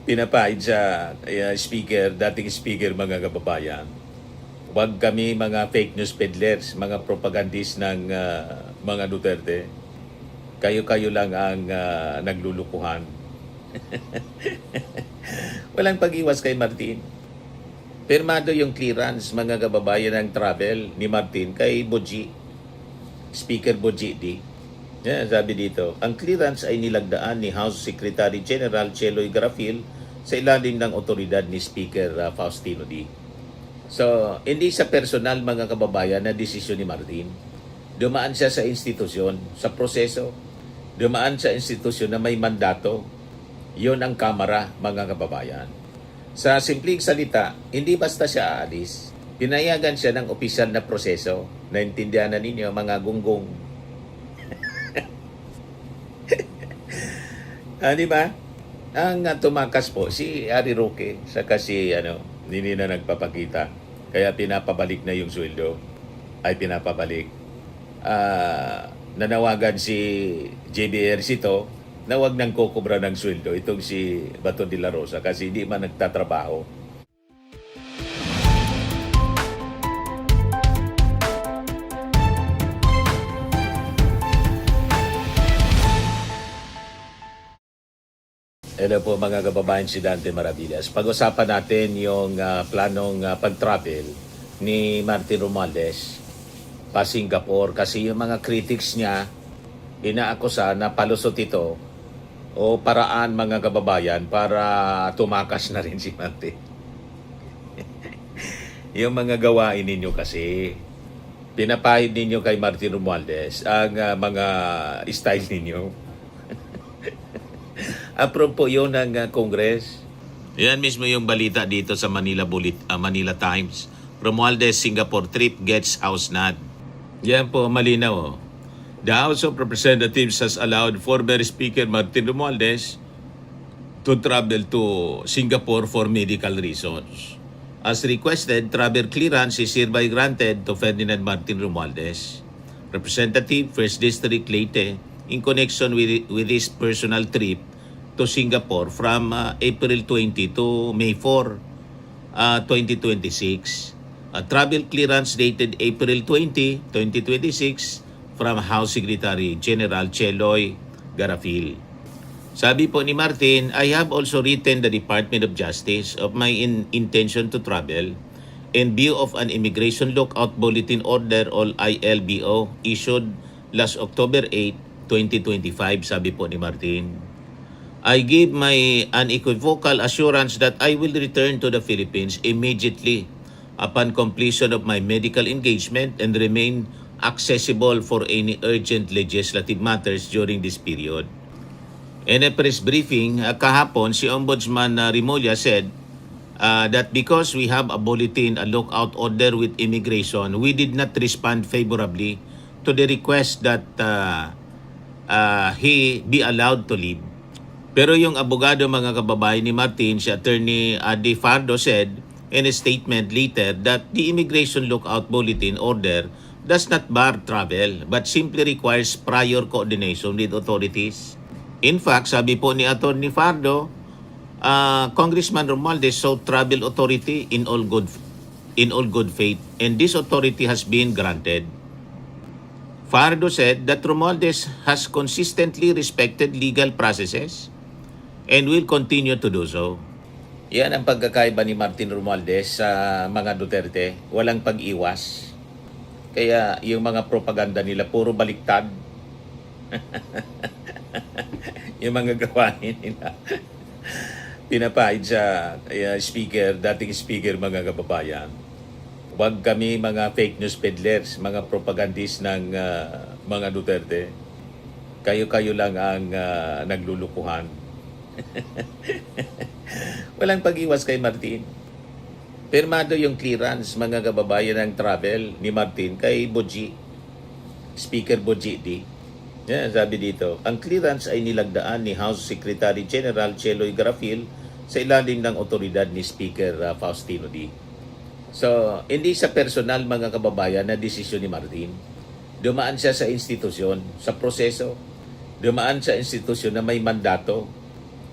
pinapahid sa speaker, dating speaker, mga kababayan. Huwag kami mga fake news peddlers, mga propagandist ng mga Duterte. Kayo-kayo lang ang naglulukuhan. Walang pag-iwas kay Martin. Pirmado yung clearance, mga kababayan, ng travel ni Martin kay Boji, Speaker Boji D. Yan, sabi dito, ang clearance ay nilagdaan ni House Secretary General Cheloy Garafil sa ilalim ng otoridad ni Speaker Faustino D. So, hindi sa personal, mga kababayan, na desisyon ni Martin. Dumaan siya sa institusyon, sa proseso. Dumaan sa institusyon na may mandato. Yon ang Kamara, mga kababayan. Sa simpleng salita, hindi basta siya aalis. Pinayagan siya ng opisyal na proseso. Naintindihan na ninyo, mga gunggong. Di ba? Ang tumakas po, si Ari Roque, saka si, hindi na nagpapakita. Kaya pinapabalik na yung sweldo. Ay, pinapabalik. Nanawagan si JBRC to na wag nang kukubra ng sweldo itong si Bato de la Rosa kasi hindi man nagtatrabaho. Hello po mga kababayan, si Dante Maravillas. Pag-usapan natin yung planong pag-travel ni Martin Romualdez pa Singapore kasi yung mga critics niya inaakusa na palusot ito o paraan, mga kababayan, para tumakas na rin si Martin. Yung mga gawain ninyo kasi, pinapahid ninyo kay Martin Romualdez ang mga style ninyo. Approve po yun ng Congress. Yan mismo yung balita dito sa Manila Times. Romualdez Singapore trip gets House nod. Yan po, malinaw. Oh. The House of Representatives has allowed former Speaker Martin Romualdez to travel to Singapore for medical reasons. As requested, travel clearance is hereby granted to Ferdinand Martin Romualdez, Representative, 1st District, Leyte, in connection with his personal trip to Singapore from April 20 to May 4, 2026. A travel clearance dated April 20, 2026 from House Secretary General Cheloy Garafil. Sabi po ni Martin, I have also written the Department of Justice of my intention to travel in view of an Immigration Lookout Bulletin Order or ILBO issued last October 8, 2025, sabi po ni Martin. I give my unequivocal assurance that I will return to the Philippines immediately upon completion of my medical engagement and remain accessible for any urgent legislative matters during this period. In a press briefing kahapon, si Ombudsman Remulla said that because we have a bulletin, a lookout order with immigration, we did not respond favorably to the request that he be allowed to leave. Pero yung abogado, mga kababayan, ni Martin, si Attorney Adi Fardo, said in a statement later that the Immigration Lookout Bulletin Order does not bar travel but simply requires prior coordination with authorities. In fact, sabi po ni Attorney Fardo, Congressman Romualdez sought travel authority in all good faith, and this authority has been granted. Fardo said that Romualdez has consistently respected legal processes and will continue to do so. Yan ang pagkakaiba ni Martin Romualdez sa mga Duterte. Walang pag-iwas. Kaya yung mga propaganda nila puro baliktad. Yung mga gawain nila. Pinapahid sa speaker, dating speaker, mga kababayan. Huwag kami mga fake news peddlers, mga propagandist ng mga Duterte. Kayo-kayo lang ang naglulukuhan. Walang pag-iwas kay Martin. Pirmado yung clearance, mga kababayan, ng travel ni Martin kay Boji, Speaker Boji D. Yan, sabi dito, ang clearance ay nilagdaan ni House Secretary General Cheloy Garafil sa ilalim ng otoridad ni Speaker Faustino D. So, hindi sa personal, mga kababayan, na desisyon ni Martin. Dumaan siya sa institusyon, sa proseso. Dumaan sa institusyon na may mandato.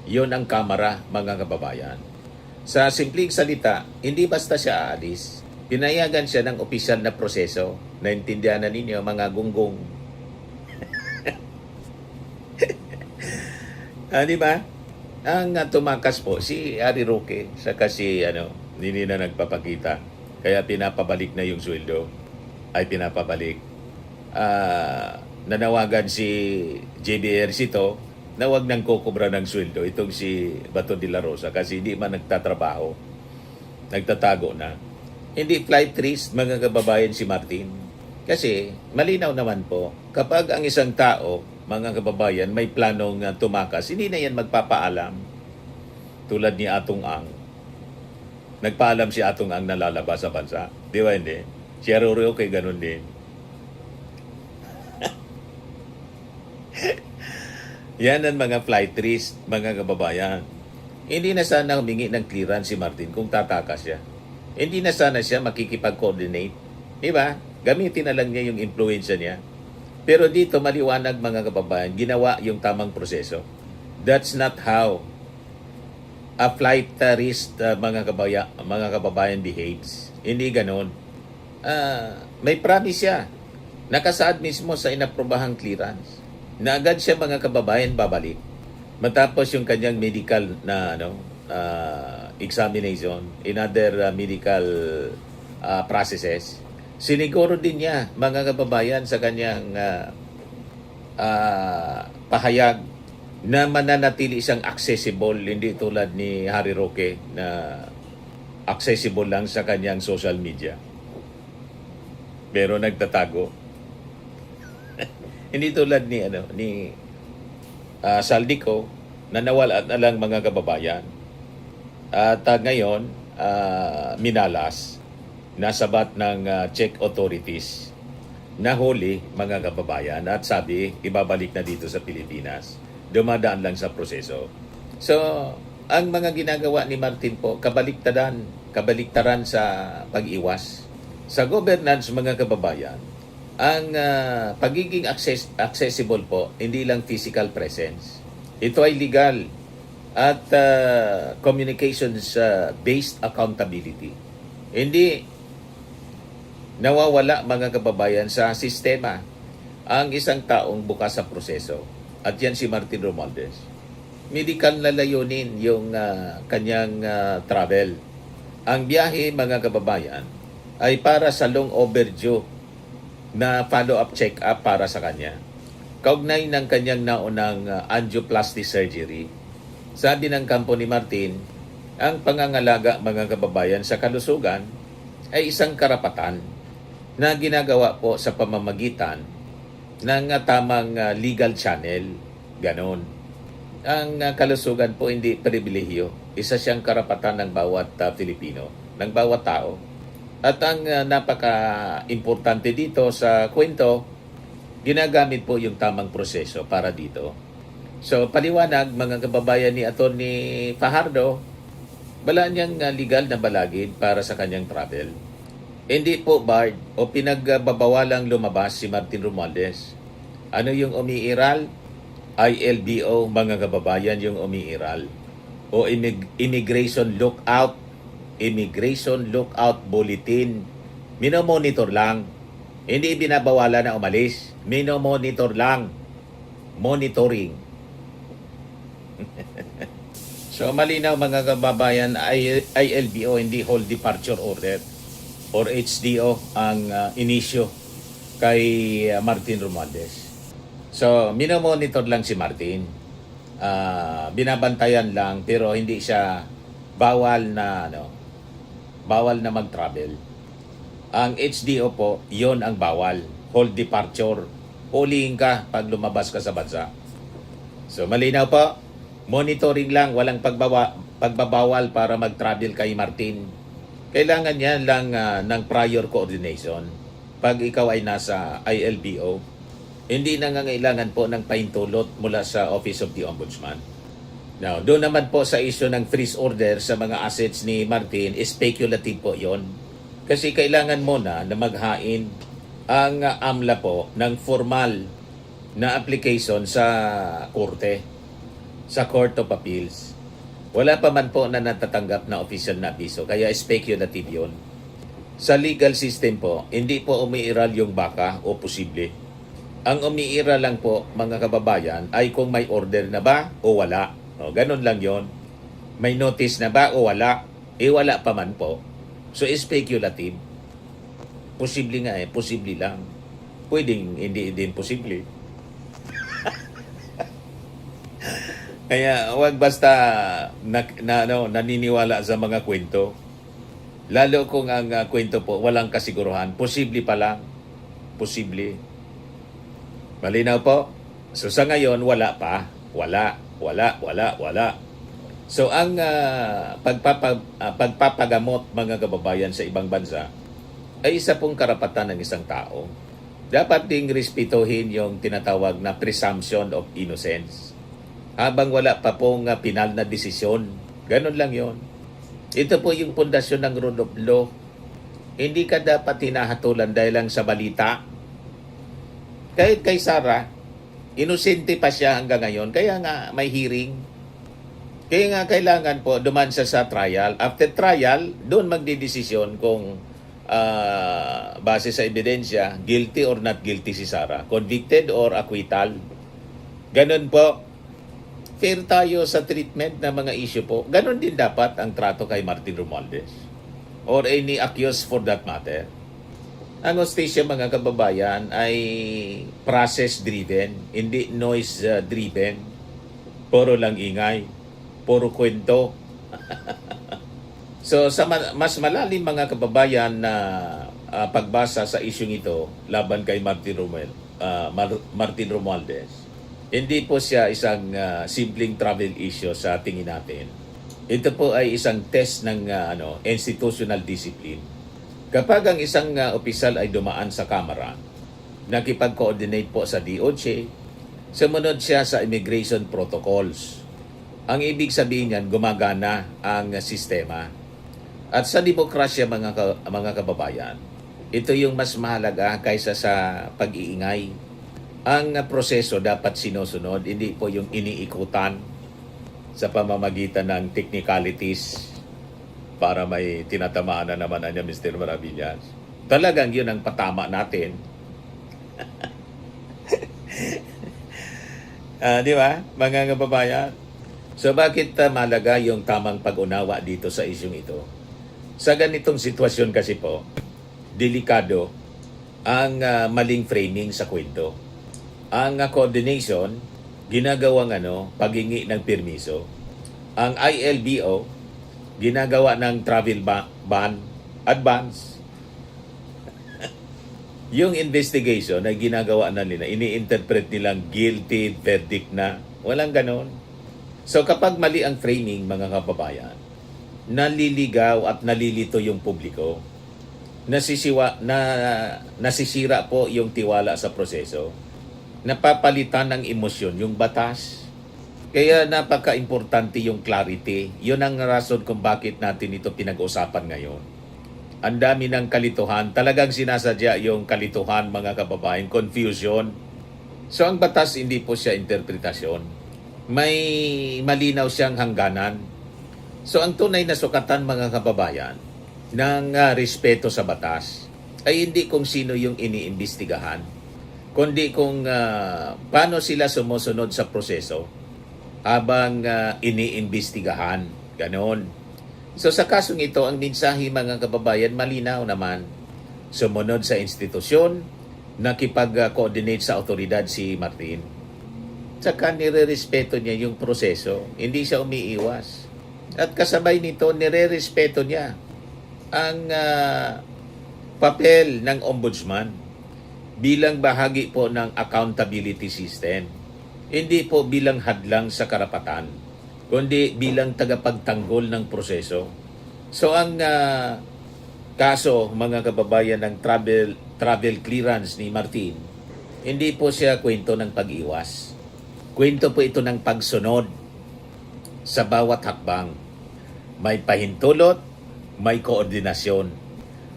Yon ang kamara, mga kababayan. Sa simpleng salita, hindi basta siya aalis. Pinayagan siya ng opisyal na proseso. Naintindihan na ninyo, mga gunggong. Di ba? Ang tumakas po, si Harry Roque, saka si, hindi na nagpapakita. Kaya pinapabalik na yung sweldo. Ay pinapabalik. Nanawagan si JBR Sito na wag nang kukubra ng sweldo itong si Bato de la Rosa kasi hindi man nagtatrabaho. Nagtatago na. Hindi flight risk, mga kababayan, si Martin. Kasi malinaw naman po, kapag ang isang tao, mga kababayan, may planong tumakas, hindi na yan magpapaalam. Tulad ni Atong Ang. Nagpaalam si Atong Ang na lalabas sa bansa. Di ba hindi? Si Arroyo kay ganun din. Yan ang mga flight risk, mga kababayan. Hindi na sana humingi ng clearance si Martin kung tatakas siya. Hindi na sana siya makikipag-coordinate. Di ba? Gamitin na lang niya yung influensya niya. Pero dito maliwanag, mga kababayan, ginawa yung tamang proseso. That's not how a flight risk, mga kababayan, behaves. Hindi ganon. May promise siya. Nakasaad mismo sa inaprobahang clearance. Na agad siya, mga kababayan, babalik. Matapos yung kanyang medical na examination, in other medical processes, siniguro din niya, mga kababayan, sa kanyang pahayag na mananatili siyang accessible, hindi tulad ni Harry Roque na accessible lang sa kanyang social media. Pero nagtatago. Hindi tulad ni Saldico na nawala na lang, mga kababayan. At ngayon, minalas, nasabat ng check authorities, nahuli, mga kababayan, at sabi, ibabalik na dito sa Pilipinas. Dumadaan lang sa proseso. So, ang mga ginagawa ni Martin po, kabaliktaran sa pag-iwas. Sa governance, mga kababayan, ang pagiging accessible po, hindi lang physical presence. Ito ay legal at communications-based accountability. Hindi nawawala, mga kababayan, sa sistema ang isang taong bukas sa proseso. At yan si Martin Romualdez. Medical na layunin yung kanyang travel. Ang biyahe, mga kababayan, ay para sa long overdue na follow-up check-up para sa kanya. Kaugnay ng kanyang naunang angioplasty surgery. Sabi ng kampo ni Martin, ang pangangalaga, mga kababayan, sa kalusugan ay isang karapatan na ginagawa po sa pamamagitan ng tamang legal channel. Ganon. Ang kalusugan po hindi pribilehiyo. Isa siyang karapatan ng bawat Pilipino, ng bawat tao. At ang napaka-importante dito sa kwento, ginagamit po yung tamang proseso para dito. So, paliwanag, mga kababayan, ni Atty. Fajardo, wala niyang legal na balagid para sa kanyang travel. Hindi po barred o pinagbabawalang lumabas si Martin Romualdez. Ano yung umiiral? ILBO, mga kababayan, yung umiiral. O Immigration Lookout Bulletin. Minomonitor lang. Hindi binabawala na umalis. Minomonitor lang. Monitoring. So, malinaw, mga kababayan, ILBO, hindi Hold Departure Order or HDO ang inisyo kay Martin Romualdez. So, minomonitor lang si Martin. Binabantayan lang, pero hindi siya bawal na mag-travel. Ang HDO po, yon ang bawal. Hold departure. Huliin ka pag lumabas ka sa bansa. So, malinaw po. Monitoring lang, walang pagbabawal para mag-travel kay Martin. Kailangan niya lang ng prior coordination. Pag ikaw ay nasa ILBO, hindi nangangailangan po ng pahintulot mula sa Office of the Ombudsman. Now, doon naman po sa issue ng freeze order sa mga assets ni Martin, speculative po yon. Kasi kailangan muna na maghain ang AMLA po ng formal na application sa korte sa Court of Appeals. Wala pa man po na natatanggap na official na abiso, kaya speculative yun. Sa legal system po, hindi po umiiral yung baka o posible. Ang umiiral lang po, mga kababayan, ay kung may order na ba o wala. O, ganun lang yon. May notice na ba o wala? Wala pa man po. So, speculative. Posible nga posible lang. Pwedeng hindi din posible. Kaya huwag basta naniniwala sa mga kwento. Lalo kung ang kwento po walang kasiguruhan. Posible pa lang. Posible. Malinaw po? So sa ngayon, wala pa. Wala. So ang pagpapagamot, mga kababayan, sa ibang bansa ay isa pong karapatan ng isang tao. Dapat ding respetuhin yung tinatawag na presumption of innocence. Habang wala pa pong pinal na desisyon. Ganun lang yon. Ito po yung pundasyon ng rule of law. Hindi ka dapat hinahatulan dahil lang sa balita. Kahit kay Sarah, inosente pa siya hanggang ngayon. Kaya nga may hearing. Kaya nga kailangan po duman siya sa trial. After trial, doon magdidesisyon kung base sa ebidensya, guilty or not guilty si Sarah. Convicted or acquittal. Ganun po. Fair tayo sa treatment ng mga issue po. Ganon din dapat ang trato kay Martin Romualdez or any accused for that matter. Ang hostisya, mga kababayan, ay process-driven, hindi noise-driven. Puro lang ingay, puro kwento. So, sa mas malalim, mga kababayan, na pagbasa sa isyong ito laban kay Martin Romualdez, hindi po siya isang simpleng travel issue sa tingin natin. Ito po ay isang test ng institutional discipline. Kapag ang isang opisyal ay dumaan sa kamera, nakipag-coordinate po sa DOJ, sumunod siya sa immigration protocols. Ang ibig sabihin niyan, gumagana ang sistema. At sa demokrasya, mga kababayan, ito yung mas mahalaga kaysa sa pag-iingay. Ang proseso dapat sinusunod, hindi po yung iniikutan sa pamamagitan ng technicalities para may tinatamaan na naman niya Mr. Maravillas. Talagang yun ang patama natin. Di ba, mga kababayan? So bakit malaga yung tamang pag-unawa dito sa isyong ito? Sa ganitong sitwasyon kasi po, delikado ang maling framing sa kwento. Ang coordination, ginagawang paghingi ng permiso. Ang ILBO, ginagawa ng travel ban, advance. Yung investigation ay ginagawa na nila, ini-interpret nilang guilty verdict na. Walang ganon. So kapag mali ang framing, mga kababayan, naliligaw at nalilito yung publiko. Nasisira po yung tiwala sa proseso. Napapalitan ng emosyon yung batas. Kaya napaka-importante yung clarity. Yun ang rason kung bakit natin ito pinag-usapan ngayon. Ang dami ng kalituhan. Talagang sinasadya yung kalituhan, mga kababayan. Confusion. So ang batas, hindi po siya interpretasyon. May malinaw siyang hangganan. So ang tunay na sukatan, mga kababayan, ng respeto sa batas ay hindi kung sino yung iniimbestigahan, kundi kung paano sila sumusunod sa proseso habang iniimbestigahan. Ganon. So sa kasong ito, ang mensahe, mga kababayan, malinaw naman. Sumunod sa institusyon, nakipag-coordinate sa otoridad si Martin. Saka nire-respeto niya yung proseso. Hindi siya umiiwas. At kasabay nito, nire-respeto niya ang papel ng ombudsman bilang bahagi po ng accountability system. Hindi po bilang hadlang sa karapatan, kundi bilang tagapagtanggol ng proseso. So ang kaso, mga kababayan, ng travel clearance ni Martin, hindi po siya kwento ng pag-iwas. Kwento po ito ng pagsunod sa bawat hakbang. May pahintulot, may koordinasyon,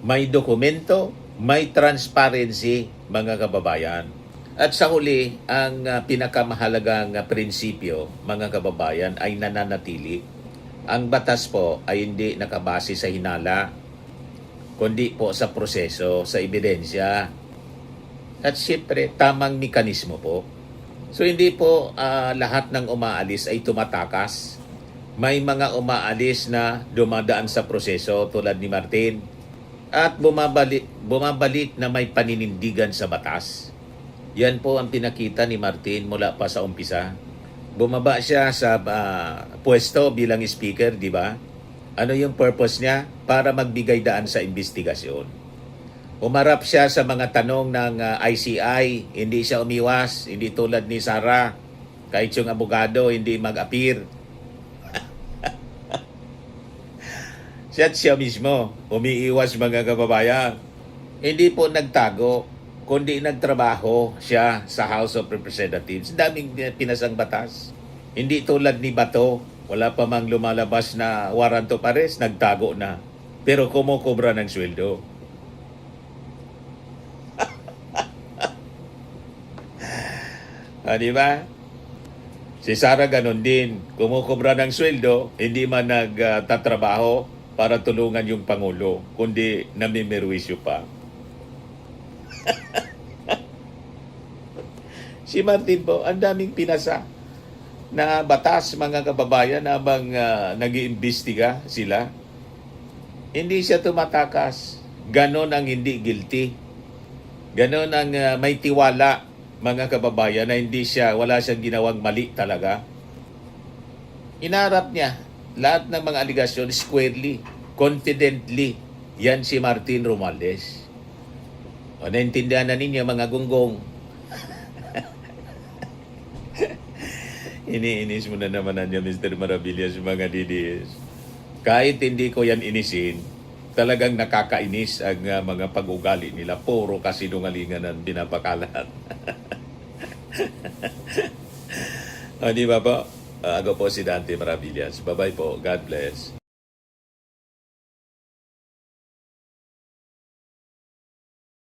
may dokumento, may transparency, mga kababayan. At sa huli, ang pinakamahalagang prinsipyo, mga kababayan, ay nananatili. Ang batas po ay hindi nakabase sa hinala, kundi po sa proseso, sa ebidensya. At siyempre, tamang mekanismo po. So hindi po lahat ng umaalis ay tumatakas. May mga umaalis na dumadaan sa proseso tulad ni Martin at bumabalik na may paninindigan sa batas. Yan po ang pinakita ni Martin mula pa sa umpisa. Bumaba siya sa pwesto bilang speaker, di ba? Ano yung purpose niya? Para magbigay daan sa investigasyon. Umarap siya sa mga tanong ng ICI, hindi siya umiwas, hindi tulad ni Sara. Kahit yung abogado, hindi mag-appear. Siya mismo, umiiwas mga kababayan. Hindi po nagtago, kundi nagtrabaho siya sa House of Representatives. Daming pinasang batas. Hindi tulad ni Bato, wala pa mang lumalabas na warrant of arrest, nagtago na. Pero kumukubra ng sweldo. Di ba? Si Sara ganon din. Kumukubra ng sweldo, hindi man nagtatrabaho para tulungan yung Pangulo, kundi namimerwisyo pa. Si Martin po, ang daming pinasa na batas, mga kababayan, habang nag-iimbestiga sila. Hindi siya tumatakas. Ganon ang hindi guilty. Ganon ang may tiwala, mga kababayan, na wala siyang ginawang mali talaga. Inarap niya lahat ng mga aligasyon squarely, confidently. Yan si Martin Romualdez. O, naintindihan na ninyo, mga gunggong. Iniinis mo na naman niya, Mr. Maravillas, mga DDS. Kahit hindi ko yan inisin, talagang nakakainis ang mga pag-ugali nila. Puro kasinungalingan ang binapakalat. Di ba po? Ako po si Dante Maravillas. Bye-bye po. God bless.